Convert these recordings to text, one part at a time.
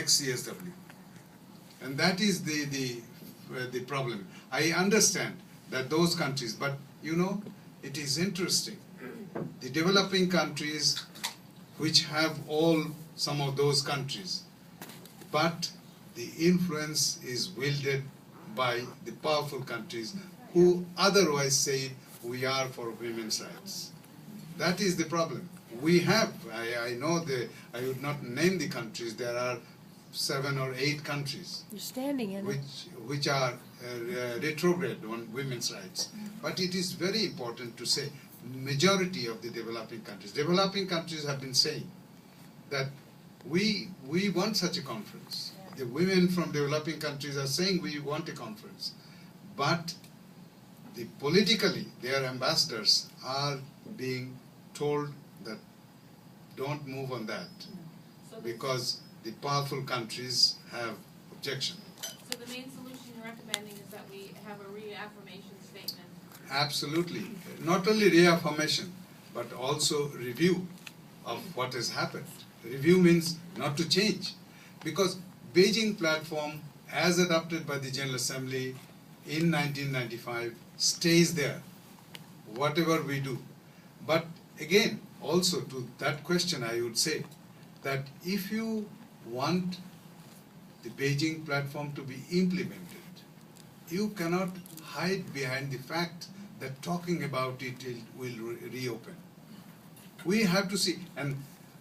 next CSW. And that is the problem. I understand that those countries, but you know, it is interesting. The developing countries which have all some of those countries, but the influence is wielded by the powerful countries who otherwise say we are for women's rights. That is the problem. We have, I know I would not name the countries, there are 7 or 8 countries You're standing in it. which are retrograde on women's rights. But it is very important to say majority of the developing countries have been saying that we want such a conference. The women from developing countries are saying we want a conference. But politically, their ambassadors are being told that don't move on that because the powerful countries have objection. So the main solution you're recommending is that we have a reaffirmation statement? Absolutely. Not only reaffirmation, but also review of what has happened. Review means not to change. Because Beijing platform, as adopted by the General Assembly in 1995, stays there, whatever we do. But again, also to that question, I would say that if you want the Beijing platform to be implemented, you cannot hide behind the fact that talking about it will reopen. We have to see, and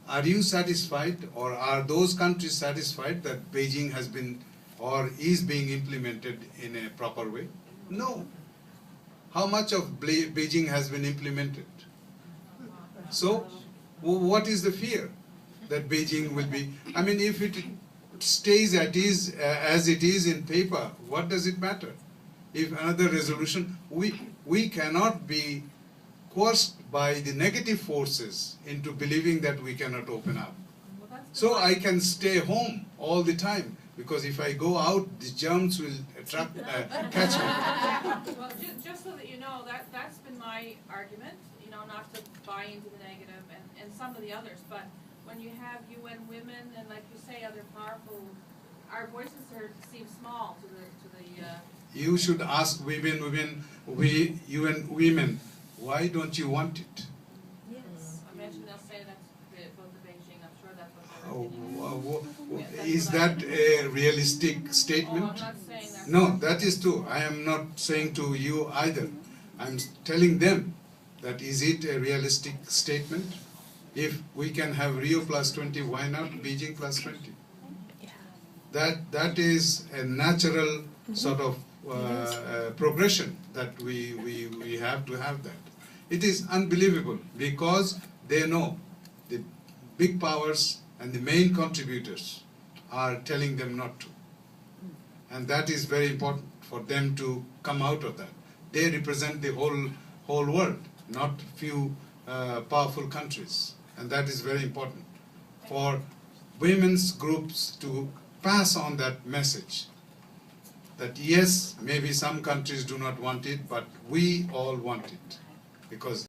are you satisfied, or are those countries satisfied that Beijing has been or is being implemented in a proper way? No. How much of Beijing has been implemented? So, what is the fear that Beijing will be? I mean, if it stays as it is in paper, what does it matter? If another resolution, we cannot be coerced by the negative forces into believing that we cannot open up. So I can stay home all the time, because if I go out, the germs will catch me. Well, just so that you know, that's been my argument, you know, not to buy into the negative and some of the others, but when you have UN women and, like you say, other powerful, our voices seem small to the You should ask UN women, why don't you want it? Yes. I imagine they'll say that's about the Beijing. I'm sure that's what they're opinion is. Is that a realistic Oh, statement? I'm not saying that. No, that is true. I am not saying to you either. I'm telling them that is it a realistic statement? If we can have Rio plus 20, why not Beijing plus 20? That is a natural sort of progression that we have to have that. It is unbelievable because they know the big powers and the main contributors are telling them not to. And that is very important for them to come out of that. They represent the whole world, not few powerful countries. And that is very important for women's groups to pass on that message. That yes, maybe some countries do not want it, but we all want it. Because